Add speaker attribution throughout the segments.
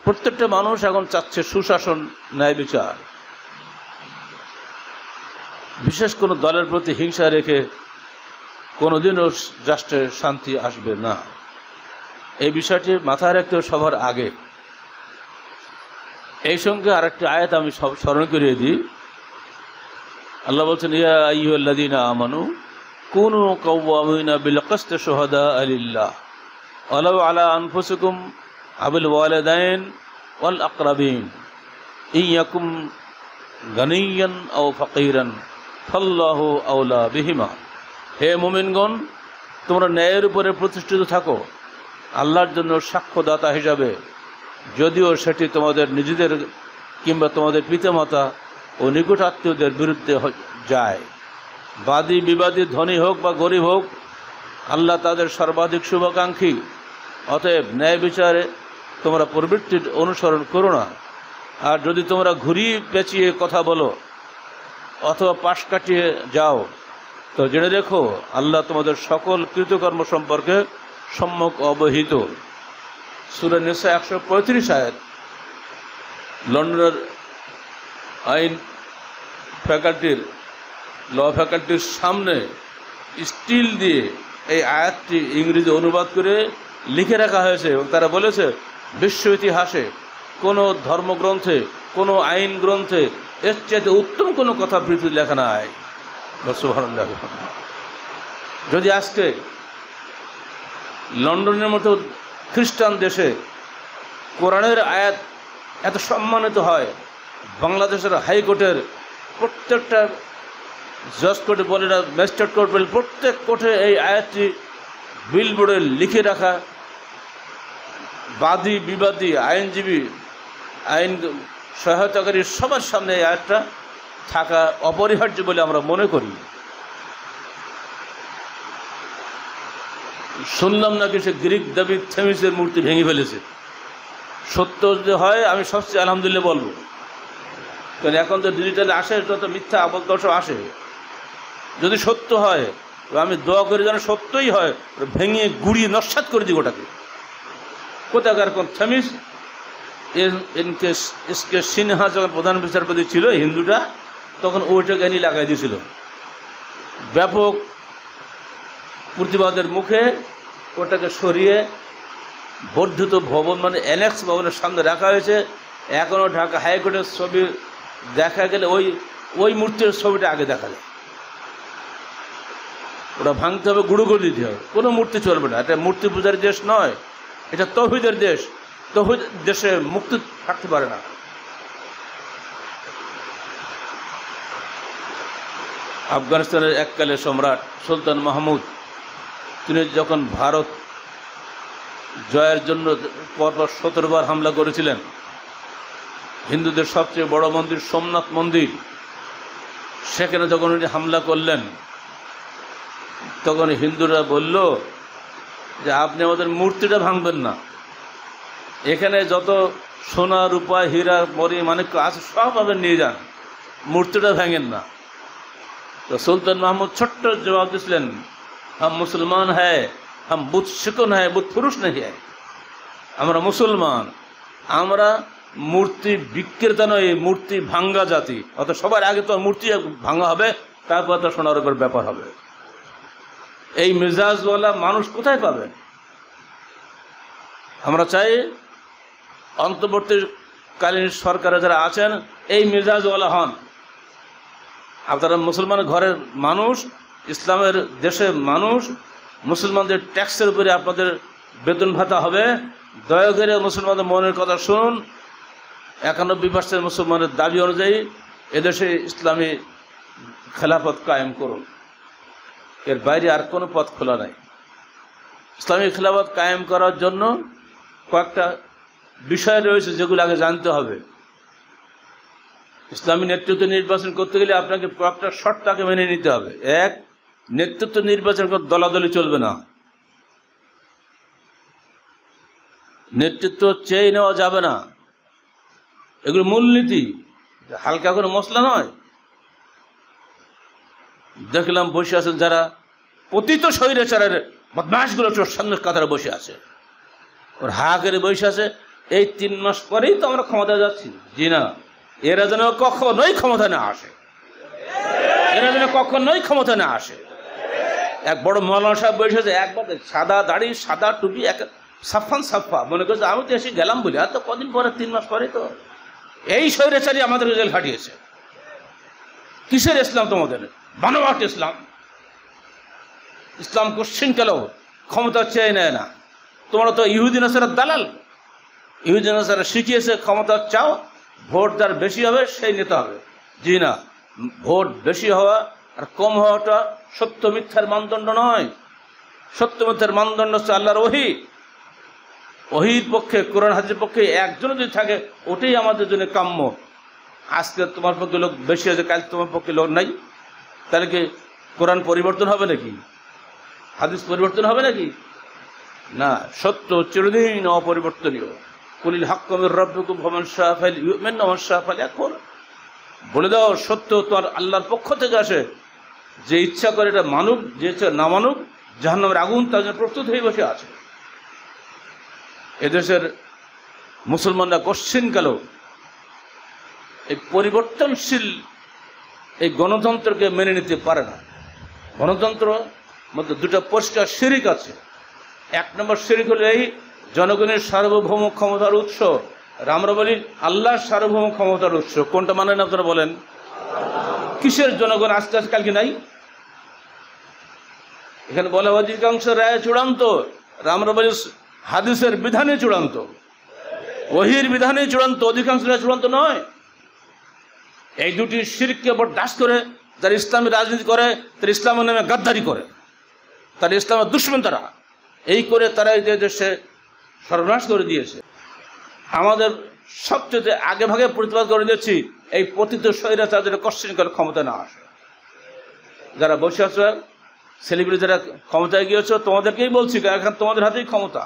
Speaker 1: প্রত্যেকটা মানুষ এখন চাচ্ছে সুশাসন, ন্যায় বিচার। বিশেষ কোনো দলের প্রতি হিংসা রেখে কোনোদিনও রাষ্ট্রে শান্তি আসবে না। এই বিষয়টি মাথায় রাখতে সবার আগে। এই সঙ্গে আরেকটি আয়াত আমি স্মরণ করিয়ে দিই। আল্লাহ বলছেন, ইয়া আইয়ুহাল্লাযীনা আমানু কুনু কাওয়ামিনা বিল কিসতি শুহাদা লিল্লাহ ওয়ালাউ আলা আনফুসিকুম আবিল ওয়ালিদাইন ওয়াল আকরাবিন ইন ইয়াকুম গানিয়ান আও ফাকিরান ফাল্লাহু আওলা বিহিমা। হে মুমিনগণ, তোমরা ন্যায়ের উপরে প্রতিষ্ঠিত থাকো আল্লাহর জন্য সাক্ষ্যদাতা হিসাবে, যদিও সেটি তোমাদের নিজেদের কিংবা তোমাদের পিতামাতা ও নিকট আত্মীয়দের বিরুদ্ধে যায়। বাদী বিবাদী ধনী হোক বা গরিব হোক, আল্লাহ তাদের সর্বাধিক শুভাকাঙ্ক্ষী। অতএব ন্যায় বিচারে তোমরা প্রবৃত্তির অনুসরণ করো না। আর যদি তোমরা ঘুরিয়ে পেঁচিয়ে কথা বলো অথবা পাশ কাটিয়ে যাও, তো জেনে রেখো আল্লাহ তোমাদের সকল কৃতকর্ম সম্পর্কে সম্যক অবহিত। সূরা নিসা 135 আয়াত। লন্ডনের আইন ফ্যাকাল্টির ল ফ্যাকাল্টির সামনে স্টিল দিয়ে এই আয়াতটি ইংরেজি অনুবাদ করে লিখে রাখা হয়েছে এবং তারা বলেছে, বিশ্ব ইতিহাসে কোনো ধর্মগ্রন্থে, কোনো আইন গ্রন্থে এর চাইতে উত্তম কোনো কথা পৃথিবীতে লেখা নাই। সুবহানাল্লাহ। যদি আজকে লন্ডনের মতো খ্রিস্টান দেশে কোরআনের আয়াত এত সম্মানিত হয়, বাংলাদেশের হাইকোর্টের প্রত্যেকটা জজ কোর্টে বলে না, ম্যাজিস্ট্রেট কোর্ট বলে, প্রত্যেক কোর্টে এই আয়াতটি বিলবোর্ডে লিখে রাখা, বাদী বিবাদী আইনজীবী আইন সহায়তাকারী সবার সামনে এই আয়াতটা থাকা অপরিহার্য বলে আমরা মনে করি। শুনলাম নাকি সে গ্রিক দেবী থেমিসের মূর্তি ভেঙে ফেলেছে। সত্য যদি হয় আমি সবচেয়ে আলহামদুলিল্লাহ বলবো, কারণ এখন তো ডিজিটালে আসে, যত মিথ্যা আবদ্ধ আসে। যদি সত্য হয় আমি দোয়া করি যেন সত্যই হয়, ভেঙে গুড়িয়ে নস্যাৎ করে দিই ওটাকে। কোথাকার কোন থেমিস এসকে সিনহা যখন প্রধান বিচারপতি ছিল হিন্দুটা, তখন ওইটাকে এনে লাগাই দিয়েছিল। ব্যাপক প্রতিবাদের মুখে ওটাকে সরিয়ে বর্ধিত ভবন মানে অ্যানেক্স ভবনের সামনে রাখা হয়েছে। এখনও ঢাকা হাইকোর্টের ছবি দেখা গেলে ওই মূর্তির ছবিটা আগে দেখা যায়। ওটা ভাঙতে হবে, গুঁড়ো করে দিতে হবে, কোনো মূর্তি চলবে না। এটা মূর্তি পূজার দেশ নয়, এটা তৌহিদের দেশ। তৌহিদ দেশে মুক্তি থাকতে পারে না। আফগানিস্তানের এককালে সম্রাট সুলতান মাহমুদ, তিনি যখন ভারত জয়ের জন্য পরপর 17 বার হামলা করেছিলেন, হিন্দুদের সবচেয়ে বড় মন্দির সোমনাথ মন্দির, সেখানে যখন উনি হামলা করলেন, তখন হিন্দুরা বলল যে আপনি আমাদের মূর্তিটা ভাঙবেন না, এখানে যত সোনা রূপা হীরা মরি মানিক্য আছে সব আপনি নিয়ে যান, মূর্তিটা ভাঙেন না। তো সুলতান মাহমুদ ছোট্ট জবাব দিয়েছিলেন, হাম মুসলমান হ্যায়, হাম বুত শিকন হ্যায়, বুত পুরুষ নেই হ্যায়। আমরা মুসলমান, আমরা মূর্তি বিক্রেতা নয়, মূর্তি ভাঙ্গা জাতি। অর্থাৎ সবার আগে তো মূর্তি ভাঙা হবে, তারপর তো সোনার উপর ব্যাপার হবে। এই মেজাজওয়ালা মানুষ কোথায় পাবেন? আমরা চাই অন্তর্বর্তীকালীন সরকারে যারা আছেন এই মেজাজওয়ালা হন। আপনারা মুসলমান ঘরের মানুষ, ইসলামের দেশের মানুষ, মুসলমানদের ট্যাক্সের উপরে আপনাদের বেতন ভাতা হবে। দয়া করে মুসলমানদের মনের কথা শুনুন। 91% মুসলমানের দাবি অনুযায়ী এদেশে ইসলামী খেলাফত কায়েম করুন। এর বাইরে আর কোনো পথ খোলা নাই। ইসলামী খেলাফত কায়েম করার জন্য কয়েকটা বিষয় রয়েছে যেগুলো আগে জানতে হবে। ইসলামী নেতৃত্ব নির্বাচন করতে গেলে আপনাকে কয়েকটা শর্তকে মেনে নিতে হবে। এক, নেতৃত্ব নির্বাচন করে দলাদলি চলবে না, নেতৃত্ব চেয়ে নেওয়া যাবে না, এগুলো মূলনীতি, হালকা কোনো মশলা নয়। দেখলাম বসে আছেন যারা পতিত স্বৈরাচারের বদমাশগুলো সামনের কাতারে বসে আছে, ওর হা করে বসে আছে, এই 3 মাস পরেই তো আমরা ক্ষমতা যাচ্ছি। জি না, এরা যেন কখনোই ক্ষমতা না আসে, এরা যেন কখনোই ক্ষমতা না আসে। এক বড় মৌলানা সাহেব বসেছে, একবার সাদা দাড়ি সাদা টুপি, এক সাফান সাফা, মনে করছে আমি তো এসে গেলাম বলে, আর তো কদিন পরে 3 মাস পরে তো এই স্বৈরাচারী আমাদের জেল খাটিয়েছে। কিসের ইসলাম তোমাদের? বানোয়াট ইসলাম। ইসলাম কোশ্চিন কেন ক্ষমতা চেয়ে নেয় না? তোমরা তো ইহুদি নাসারার দালাল। ইহুদি নাসারা শিখিয়েছে ক্ষমতা চাও, ভোট যার বেশি হবে সেই নেতা হবে। জি না, ভোট বেশি হওয়া আর কম হওয়াটা সত্য মিথ্যার মানদণ্ড নয়। সত্য মিথ্যার মানদণ্ড হচ্ছে আল্লাহর ওহী। ওহীর পক্ষে, কোরআন হাদিসের পক্ষে একজন যদি থাকে, ওটাই আমাদের জন্য কাম্য। আজকে তোমার পক্ষে লোক বেশি আছে, কাল তোমার পক্ষে লোক নাই, তাহলে কি কোরআন পরিবর্তন হবে নাকি? হাদিস পরিবর্তন হবে নাকি? না, সত্য চিরদিন অপরিবর্তনীয়। কুলিল হাক্কু মির রাব্বিকুম ফামান শাআ ফালইউমিন ওয়া মান শাআ ফালইয়াকফুর। বলে দাও সত্য তোমার আল্লাহর পক্ষ থেকে আসে, যে ইচ্ছা করে এটা মানুক, যে ইচ্ছা না মানুক, জাহান্নামের আগুন তার জন্য প্রস্তুত হয়ে বসে আছে। এদেশের মুসলমানরা কোশ্চিনকাল এই পরিবর্তনশীল এই গণতন্ত্রকে মেনে নিতে পারে না। গণতন্ত্র মধ্যে দুটা পরিষ্কার শিরিক আছে। 1 নম্বর শিরিক হলো এই জনগণের সার্বভৌম ক্ষমতার উৎস। আমরা বলি আল্লাহর সার্বভৌম ক্ষমতার উৎস। কোনটা মানেন আপনারা বলেন? কিসের জনগণ আজকে কালকে নাই? এখানে বলে অধিকাংশ রায় চূড়ান্ত, আমরা বলি হাদিসের বিধানে চূড়ান্ত, ওহীর বিধানে চূড়ান্ত, অধিকাংশ রায় চূড়ান্ত নয়। এই দুটি শিরককে বরদাস্ত করে যারা ইসলামী রাজনীতি করে, তারা ইসলামের নামে গাদ্দারি করে, তারা ইসলামের দুশমন। তারা এই করে তারা এই দেশে সর্বনাশ করে দিয়েছে। আমাদের সবচেয়ে আগে ভাগে প্রতিবাদ করে দিয়েছি এই পতিত স্বৈরাচারদের কোশ্চিনকাল ক্ষমতা না আসে। যারা বসে আছে সেলিব্রিটি, যারা ক্ষমতায় গিয়েছ, তোমাদেরকেই বলছি, এখন তোমাদের হাতেই ক্ষমতা।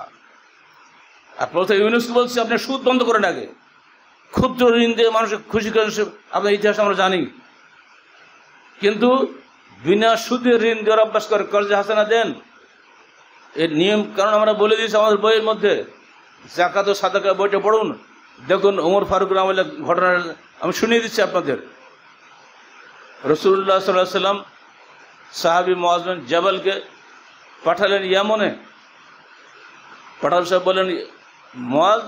Speaker 1: আর প্রথমে ইউনুসকে বলছি আপনি সুদ বন্ধ করেন আগে। ক্ষুদ্র ঋণ দিয়ে মানুষকে খুশি করেন, আপনার ইতিহাস আমরা জানি। কিন্তু বিনা সুদের ঋণ দেওয়ার অভ্যাস করে, কর্জে হাসানা দেন, এর নিয়ম কারণ আমরা বলে দিয়েছি আমাদের বইয়ের মধ্যে। যাকাত ও সাদাকা বইটা পড়ুন, দেখুন ওমর ফারুক রাহমাতুল্লাহ ঘটনা আমি শুনিয়ে দিচ্ছি আপনাদের। রাসূলুল্লাহ সাল্লাল্লাহু আলাইহি ওয়াসাল্লাম সাহাবী মুআয বিন জাবালকে পাঠালেন ইয়ামনে। পাঠাল সাহেব বলেন, মুআয,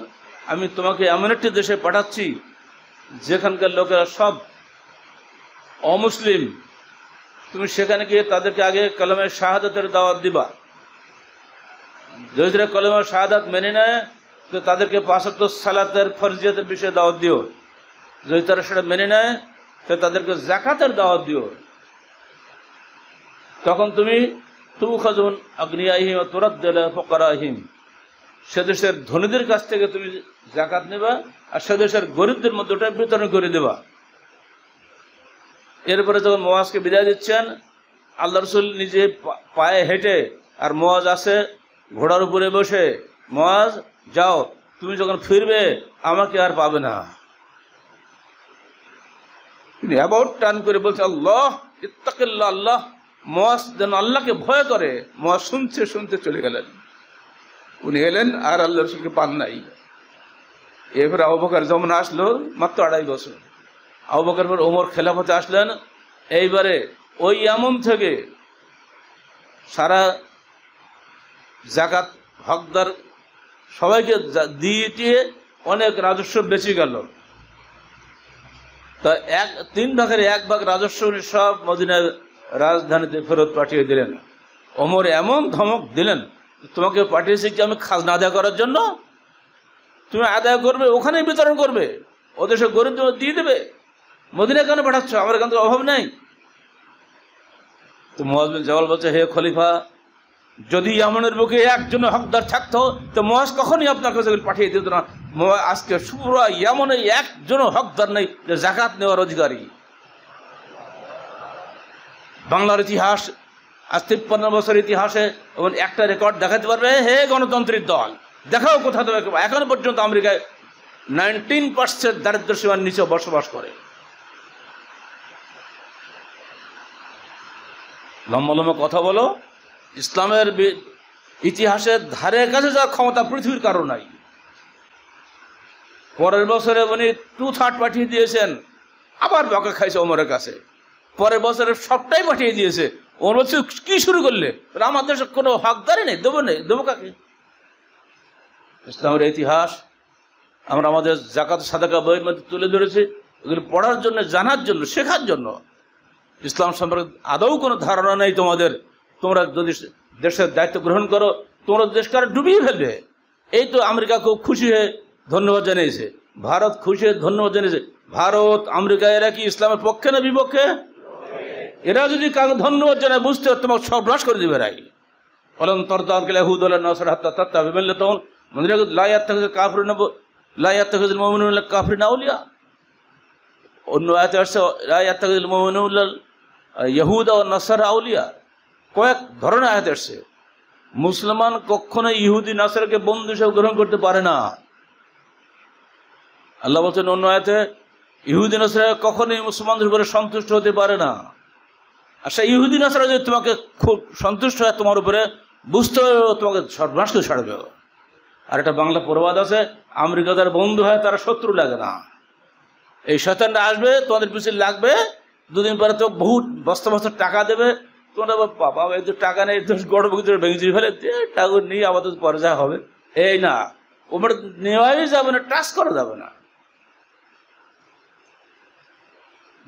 Speaker 1: আমি তোমাকে এমন একটি দেশে পাঠাচ্ছি যেখানকার লোকেরা সব অমুসলিম। তুমি সেখানে গিয়ে তাদেরকে আগে কালেমা শাহাদাতের দাওয়াত দিবা। যদি তারা কালেমা শাহাদাত মেনে নেয় তো তাদেরকে 5 ওয়াক্ত সালাতের ফরজিয়তের বিষয়ে দাওয়াত দিও। যদি তারা সেটা মেনে নেয় তো তাদেরকে যাকাতের দাওয়াত দিও। তখন তুমি তুখাযুন আগনিয়াহিম ওয়া তুরাদ্দু ইলা ফুকারাহিম, সে দেশের ধনীদের কাছ থেকে তুমি যাকাত নেবা আর সে দেশের গরিবদের মধ্যে ওটা বিতরণ করে দেবা। এরপরে যখন মুআজকে বিদায় দিচ্ছেন, আল্লাহ রাসূল নিজে পায়ে হেঁটে আর মুআজ আছে ঘোড়ার উপরে বসে, মুআজ যাও, তুমি যখন ফিরবে আমাকে আর পাবে না। তিনি অ্যাবাউট টার্ন করে বলছে, আল্লাহ ইত্তাকিল্লাহ, আল্লাহ। মুআজ যেন আল্লাহকে ভয় করে। মুআজ শুনতে শুনতে চলে গেলেন। উনি এলেন আর আল্লাহ রাসূলকে পান নাই। এরপরে আবু বকর যখন আসলো, মাত্র 2.5 বছর। আবু বকর পর ওমর খেলাফতে আসলেন। এইবারে ওই ইয়ামন থেকে সারা যাকাত হকদার সবাইকে দিয়ে অনেক রাজস্ব বেঁচে গেল। তা 3 ভাগের 1 ভাগ রাজস্ব উনি সব মদিনার রাজধানীতে ফেরত পাঠিয়ে দিলেন। ওমর এমন ধমক দিলেন, তোমাকে পাঠিয়েছি কি আমি খাজনা আদায় করার জন্য? তুমি আদায় করবে, ওখানেই বিতরণ করবে, ও দেশে গরিব দিয়ে দেবে। মদিনা কেন পাঠাচ্ছ? আমার এখান থেকে অভাব নেই। তো মুআজ বিন জাবাল বলছে, হে খলিফা, যদি ইয়ামনের বুকে একজন হকদার থাকতো তো মুআজ কখনই আপনার কাছে পাঠিয়ে দিত না। আজকে পুরো ইয়ামনে একজন হকদার নেই যে যাকাত নেওয়ার অধিকারী। বাংলার ইতিহাস আজ 53 বছর ইতিহাসে এবং একটা রেকর্ড দেখাতে পারবে, হে গণতন্ত্রের দল, দেখাও কোথা থেকে। এখন পর্যন্ত আমেরিকায় 19% দারিদ্র সীমার নিচে বসবাস করে। লম্বা লম্বা কথা বলো, ইসলামের ইতিহাসের ধারে কাছে যাওয়ার ক্ষমতা পৃথিবীর কারো নাই। পরের বছরে উনি 2/3 পাঠিয়ে দিয়েছেন, আবার বকা খাইছে ওমরের কাছে। পরের বছরে সবটাই পাঠিয়ে দিয়েছে। ওমর বলছে কি শুরু করলে, আমার দেশে কোনো হকদারই নেই, দেবো কাকে? ইসলামের ইতিহাস আমরা আমাদের জাকাত সাদাকা বইয়ের মধ্যে তুলে ধরেছি, এগুলো পড়ার জন্য, জানার জন্য, শেখার জন্য। ইসলাম সম্পর্কে আদৌ কোনো ধারণা নেই তোমাদের। তোমরা যদি দেশের দায়িত্ব গ্রহণ করো, তোমরা দেশকে আর ডুবিয়ে ফেলবে। এই তো আমেরিকা খুব খুশি হয়ে ধন্যবাদ জানিয়েছে, ভারত খুশি হয়ে ধন্যবাদ জানিয়েছে। ভারত আমেরিকা এরা কি ইসলামের পক্ষে না বিপক্ষে? এরা যদি কাউকে ধন্যবাদ জানায়, বুঝতে তোমাকে সর্বনাশ করে দেবে। রাই বলেন তরতাল হুদুল্লাহ নসর হাত্তা তাত্তা বিমেল্লে তখন মন্দিরে লাইয়াত থেকে কাফরি নব লাইয়াত থেকে মোমিনুল কাফরি নাউলিয়া। অন্য আয়াতে আসছে লাইয়াত থেকে মোমিনুল ইহুদা ও নাসার আউলিয়া। কয়েক ধরনের আয়াত আসছে। মুসলমান কখনো ইহুদি নাসারকে বন্ধু হিসেবে গ্রহণ করতে পারে না। আল্লাহ বলছেন অন্য আয়াতে ইহুদি নাসারা কখনোই মুসলমানদের উপরে সন্তুষ্ট হতে পারে না। আচ্ছা, ইহুদি নাসারা যদি তোমাকে খুব সন্তুষ্ট হয় তোমার উপরে, বুঝতে হবে তোমাকে সর্বনাশ করে ছাড়বে। আর একটা বাংলা প্রবাদ আছে, আমেরিকা যারা বন্ধু হয় তারা শত্রু লাগে না। এই শয়তানটা আসবে, তোমাদের পিছনে লাগবে, দুদিন পরে তো বহুত বস্তা বস্তা টাকা দেবে। তোমরা বাবা একটু টাকা নেই, গড় ভিতরে ভেঙে ফেলে টাকা নিয়ে আমাদের পরে যা হবে। এই না, ওপরে নেওয়াই যাবে না, টাচ করা যাবে না।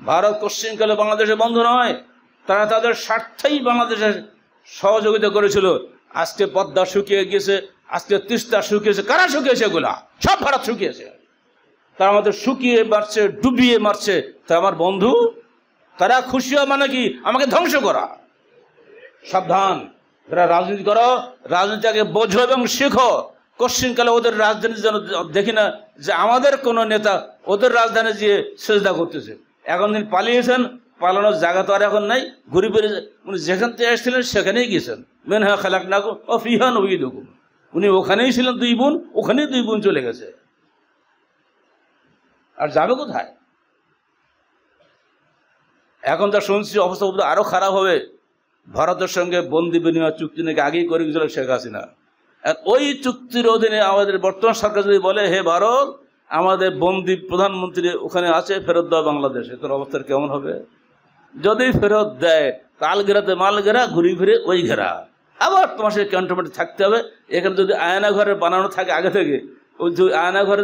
Speaker 1: ভারত পশ্চিমকালে বাংলাদেশের বন্ধু নয়, তারা তাদের স্বার্থেই বাংলাদেশের সহযোগিতা করেছিল। আজকে পদ্মা শুকিয়ে গিয়েছে, আজকে তিস্তা শুকিয়েছে। কারা শুকিয়েছে? এগুলা সব ভারত শুকিয়েছে। তারা আমাদের শুকিয়ে মারছে, ডুবিয়ে মারছে। তা আমার বন্ধু, তারা খুশি হয় মানে কি? আমাকে ধ্বংস করা। সাবধান, যারা রাজনীতি করো, রাজনীতিকে বোঝো এবং শেখো। পশ্চিমকালে ওদের রাজধানী যেন দেখি না যে আমাদের কোনো নেতা ওদের রাজধানী গিয়ে সেজদা করতেছে। এখন দিন পালিয়েছেন, পালানোর জায়গা তো আর এখন নাই। ঘুরে ফিরে উনি যেখান থেকে এসেছিলেন সেখানেই গিয়েছেন। মেন হা খালাক নাকু ও ফিহান ওই দেখুন, উনি ওখানেই ছিলেন 2 বোন, ওখানেই 2 বোন চলে গেছে। আর যাবে কোথায়? এখন যা শুনছি অবস্থা আরো খারাপ হবে। ভারতের সঙ্গে বন্দি বিনিময় চুক্তি নাকি আগেই করে গেছিল শেখ হাসিনা। আর ওই চুক্তির অধীনে আমাদের বর্তমান সরকার যদি বলে, হে ভারত, আমাদের বন্দি প্রধানমন্ত্রী ওখানে আছে, ফেরত দাও বাংলাদেশে, তোর অবস্থার কেমন হবে? যদি ফেরত দেয়, তাল ঘেরাতে মাল ঘেরা, ঘুরি ফিরে ওই ঘেরা। আবার তোমার সাথে ক্যান্টনমেন্টে থাকতে হবে। এখানে যদি আয়না ঘরে বানানো থাকে আগে থেকে, ওই আয়না ঘরে